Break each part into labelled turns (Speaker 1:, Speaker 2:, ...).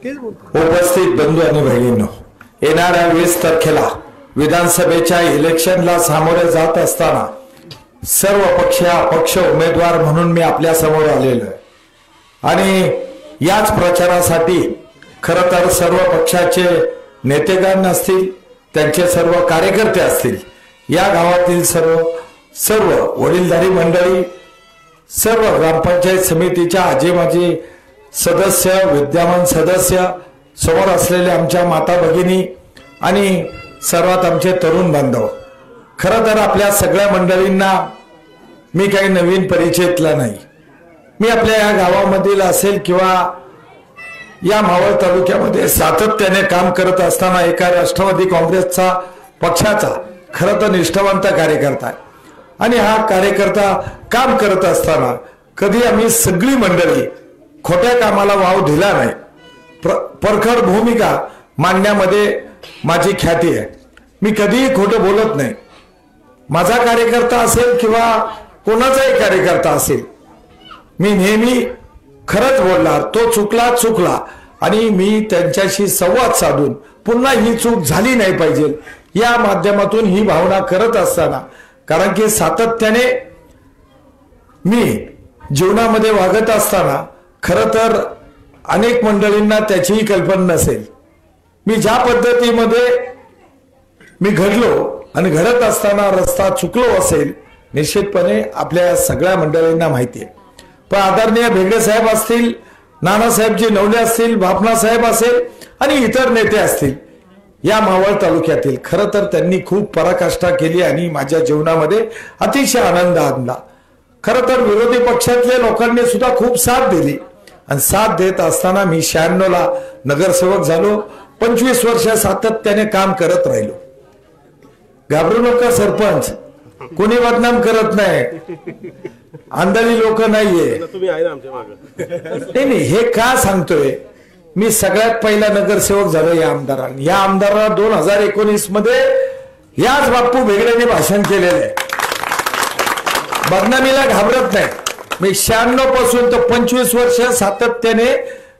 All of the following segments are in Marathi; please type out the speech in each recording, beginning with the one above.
Speaker 1: उपस्थित बंधू आणि बहिणींनो, येणाऱ्या 20 तारखेला विधानसभेच्या इलेक्शनला सामोरे जात असताना सर्व पक्ष उमेदवार म्हणून मी आपल्या समोर आलेलो आहे आणि याच प्रचारासाठी खरं तर सर्व पक्षाचे नेतेगण असतील, त्यांचे सर्व कार्यकर्ते असतील, या गावातील सर्व वडीलधारी मंडळी, सर्व ग्रामपंचायत समितीच्या आजी माजी सदस्य, विद्यमान सदस्य, समोर असलेले आमच्या माता भगिनी आणि सर्वात आमचे तरुण बांधव, खरं तर आपल्या सगळ्या मंडळींना मी काही नवीन परिचयातला नाही. मी आपल्या या गावामधील असेल किंवा या मावळ तालुक्यामध्ये सातत्याने काम करत असताना एका राष्ट्रवादी काँग्रेसचा पक्षाचा खरं तर निष्ठावंत कार्यकर्ता आहे आणि हा कार्यकर्ता काम करत असताना कधी आम्ही सगळी मंडळी खोट्या कामाला वाव दिला नाही. परखड भूमिका मांडण्यामध्ये माझी ख्याती आहे. मी कधीही खोटं बोलत नाही. माझा कार्यकर्ता असेल किंवा कोणाचाही कार्यकर्ता असेल, मी नेहमी खरंच बोलणार. तो चुकला आणि मी त्यांच्याशी संवाद साधून पुन्हा ही चूक झाली नाही पाहिजे या माध्यमातून ही भावना करत असताना, कारण की सातत्याने मी जीवनामध्ये वागत असताना खरं तर अनेक मंडळींना त्याचीही कल्पना नसेल. मी ज्या पद्धतीमध्ये मी घडलो आणि घडत असताना रस्ता चुकलो असेल, निश्चितपणे आपल्या सगळ्या मंडळींना माहिती आहे. पण आदरणीय भेगडे साहेब असतील, नानासाहेबजी नवले असतील, बापना साहेब असेल आणि इतर नेते असतील या मावळ तालुक्यातील, खरं तर त्यांनी खूप पराकाष्ठा केली आणि माझ्या जीवनामध्ये अतिशय आनंद आणला. खरं तर विरोधी पक्षातल्या लोकांनी सुद्धा खूप साथ दिली आणि साथ देत असताना मी 96 ला नगरसेवक झालो. 25 वर्ष सातत्याने काम करत राहिलो. घाबरू नका सरपंच, कोणी बदनाम करत नाही, आंधळी लोक नाहीये. नाही, हे का सांगतोय, मी सगळ्यात पहिला नगरसेवक झालो या आमदारांनी. या आमदारांना 2019 मध्ये याच बाप्पू भेगडेने भाषण केलेलं आहे. बदनामीला घाबरत नाही. मी 96 पासून तर 25 वर्ष सातत्याने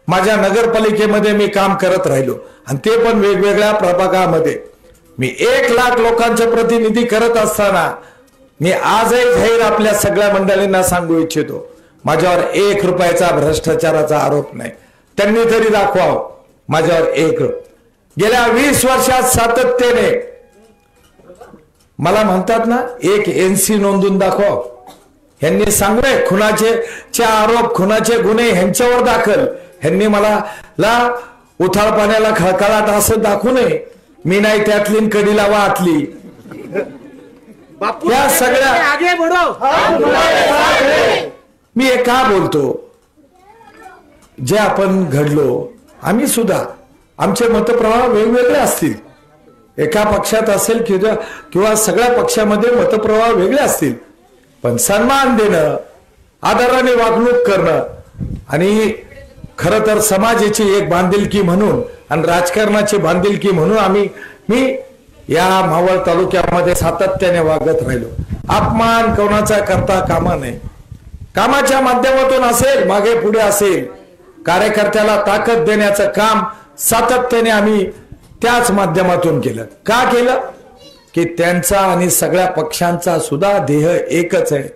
Speaker 1: माझ्या नगरपालिकेमध्ये मी काम करत राहिलो आणि ते पण वेगवेगळ्या प्रभागामध्ये. मी 1 लाख लोकांचे प्रतिनिधी करत असताना मी आजही जाहीर आपल्या सगळ्या मंडळींना सांगू इच्छितो, माझ्यावर 1 रुपयाचा भ्रष्टाचाराचा आरोप नाही. त्यांनी तरी दाखवावं माझ्यावर 1 गेल्या 20 वर्षात सातत्याने मला म्हणतात ना, 1 NC नोंदून दाखव. ह्यांनी सांगले खुनाचे आरोप, खुनाचे गुन्हे ह्यांच्यावर दाखल. ह्यांनी मला उथाळ पाण्याला खळखळाट असं दाखवू नये. मी नाही त्यातली कडीला वाटली. या सगळ्या मी हे का बोलतो, जे आपण घडलो, आम्ही सुद्धा आमचे मतप्रवाह वेगवेगळे असतील. एका पक्षात असेल किंवा सगळ्या पक्षामध्ये मतप्रवाह वेगळे असतील, पण सन्मान देणं, आदराने वागणूक करणं आणि खरं तर समाजाची एक बांधिलकी म्हणून आणि राजकारणाची बांधिलकी म्हणून मी या मावळ तालुक्यामध्ये सातत्याने वागत राहिलो. अपमान कोणाचा करता कामा नये. कामाच्या माध्यमातून असेल, मागे पुढे असेल, कार्यकर्त्याला ताकद देण्याचं काम सातत्याने आम्ही त्याच माध्यमातून केलं. का केलं की त्यांचा आणि सगळ्या पक्षांचा सुद्धा ध्येय एकच आहे,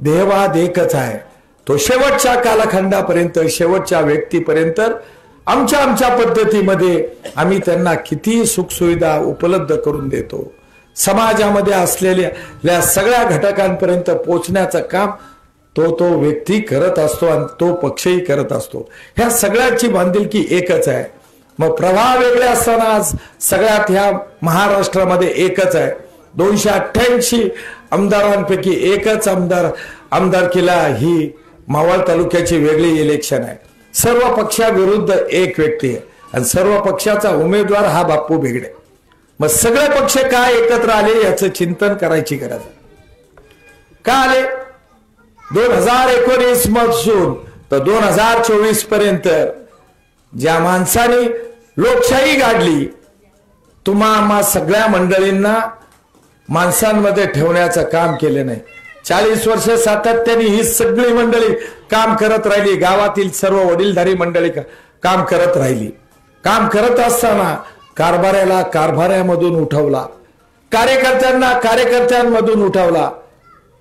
Speaker 1: ध्येयवाद एकच आहे. तो शेवटच्या कालखंडापर्यंत, शेवटच्या व्यक्तीपर्यंत आमच्या पद्धतीमध्ये आम्ही त्यांना किती सुखसुविधा उपलब्ध करून देतो. समाजामध्ये असलेल्या सगळ्या घटकांपर्यंत पोहोचण्याचं काम तो व्यक्ती करत असतो आणि तो पक्षही करत असतो. ह्या सगळ्याची बांधिलकी एकच आहे. मग प्रवाह वेगळे असताना आज सगळ्यात ह्या महाराष्ट्रामध्ये एकच आहे. 288 आमदारांपैकी एकच आमदारकीला ही मावळ तालुक्याची वेगळी इलेक्शन आहे. सर्व पक्षाविरुद्ध एक व्यक्ती आहे आणि सर्व पक्षाचा उमेदवार हा बाप्पू भेगडे. मग सगळे पक्ष का एकत्र आले याचं चिंतन करायची गरज आहे. का आले? 2019 पासून तर 2024 पर्यंत ज्या माणसाने लोकशाही गाडली, तुम्हा सगळ्या मंडळींना माणसांमध्ये ठेवण्याचं काम केले नाही. 40 वर्ष सातत्याने ही सगळी मंडळी काम करत राहिली. गावातील सर्व वडीलधारी मंडळी काम करत राहिली. काम करत असताना कारभाऱ्याला कारभाऱ्यामधून उठवला, कार्यकर्त्यांना कार्यकर्त्यांमधून उठवला.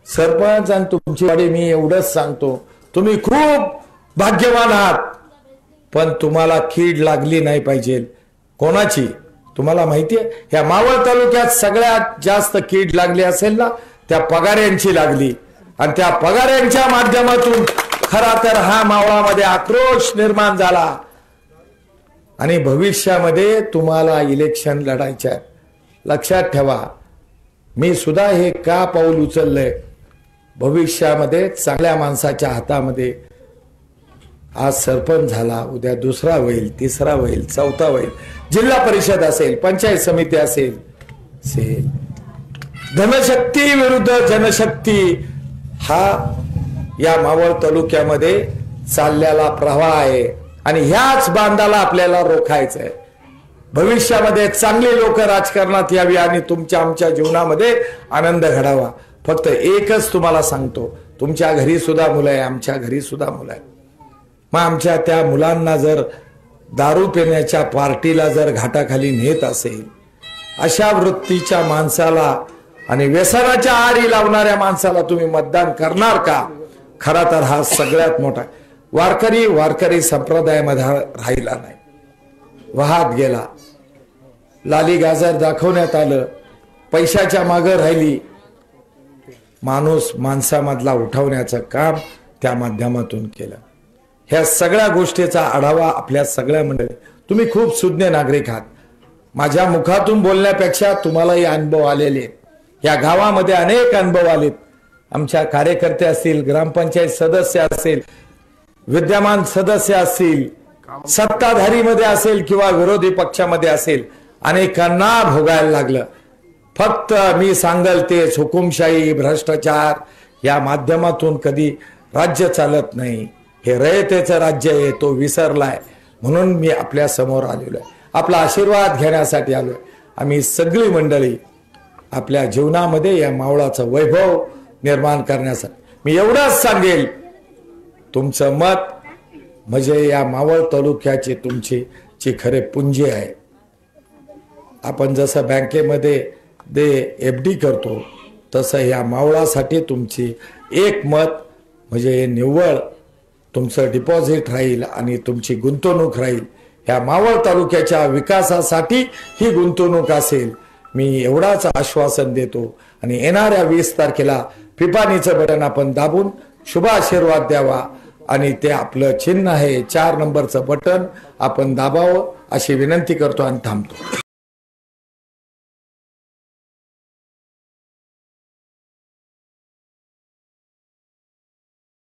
Speaker 1: सरपंच आणि तुमची वाडी मी एवढंच सांगतो, तुम्ही खूप भाग्यवान आहात, पण तुम्हाला कीड लागली नाही पाहिजे. कोणाची? तुम्हाला माहितीये, या मावळ तालुक्यात सगळ्यात जास्त कीड लागली असेल ना, त्या पगाऱ्यांची लागली. आणि त्या पगाऱ्यांच्या माध्यमातून खरा तर हा मावळामध्ये आक्रोश निर्माण झाला. आणि भविष्यामध्ये तुम्हाला इलेक्शन लढायचे आहे. लक्षात ठेवा, मी सुद्धा हे का पाऊल उचललंय, भविष्यामध्ये चांगल्या माणसाच्या हातामध्ये आज सरपंच झाला, उद्या दुसरा होईल, तिसरा होईल, चौथा होईल, जिल्हा परिषद असेल, पंचायत समिती असेल. धनशक्ती विरुद्ध जनशक्ती हा या मावळ तालुक्यामध्ये चाललेला प्रवाह आहे. आणि ह्याच बांधाला आपल्याला रोखायचं आहे. भविष्यामध्ये चांगले लोक राजकारणात यावी आणि तुमच्या आमच्या जीवनामध्ये आनंद घडावा. फक्त एकच तुम्हाला सांगतो, तुमच्या घरी सुद्धा मुलं आहे, आमच्या घरी सुद्धा मुलं आहे. मग आमच्या त्या मुलांना जर दारू पिण्याच्या पार्टीला जर घाटाखाली नेत असेल, अशा वृत्तीच्या माणसाला आणि व्यसनाच्या आहारी लावणाऱ्या माणसाला तुम्ही मतदान करणार का? खरा तर हा सगळ्यात मोठा वारकरी संप्रदायामध्ये राहिला नाही, वाहत गेला. लाली गाजर दाखवण्यात आलं, पैशाच्या मागे राहिली. माणूस माणसामधला उठवण्याचं काम त्या माध्यमातून केलं. ह्या सगळ्या गोष्टीचा आढावा आपल्या सगळ्या मंडळी, तुम्ही खूप सुज्ञ नागरिक आहात. माझ्या मुखातून बोलण्यापेक्षा तुम्हालाही अनुभव आलेले आहेत. या गावामध्ये अनेक अनुभव आलेत. आमच्या कार्यकर्ते असतील, ग्रामपंचायत सदस्य असेल, विद्यमान सदस्य असतील, सत्ताधारीमध्ये असेल किंवा विरोधी पक्षामध्ये असेल, अनेकांना भोगायला लागलं. फक्त मी सांगल तेच, हुकुमशाही, भ्रष्टाचार या माध्यमातून कधी राज्य चालत नाही. हे रयतेचं राज्य आहे, तो विसरलाय. म्हणून मी आपल्या समोर आलेलो आहे, आपला आशीर्वाद घेण्यासाठी आलोय. आम्ही सगळी मंडळी आपल्या जीवनामध्ये या मावळाचं वैभव निर्माण करण्यासाठी मी एवढंच सांगेल, तुमचं मत म्हणजे या मावळ तालुक्याची तुमची खरे पुंजी आहे. आपण जसं बँकेमध्ये FD करतो, तसं या मावळासाठी तुमची एक मत म्हणजे निव्वळ तुमचं डिपॉझिट राहील आणि तुमची गुंतवणूक राहील. ह्या मावळ तालुक्याच्या विकासासाठी ही गुंतवणूक असेल. मी एवढाच आश्वासन देतो. आणि येणाऱ्या 20 तारखेला पिपाणीचं बटन आपण दाबून शुभ आशीर्वाद द्यावा. आणि ते आपलं चिन्ह आहे 4 नंबरचं बटन आपण दाबावं अशी विनंती करतो आणि थांबतो.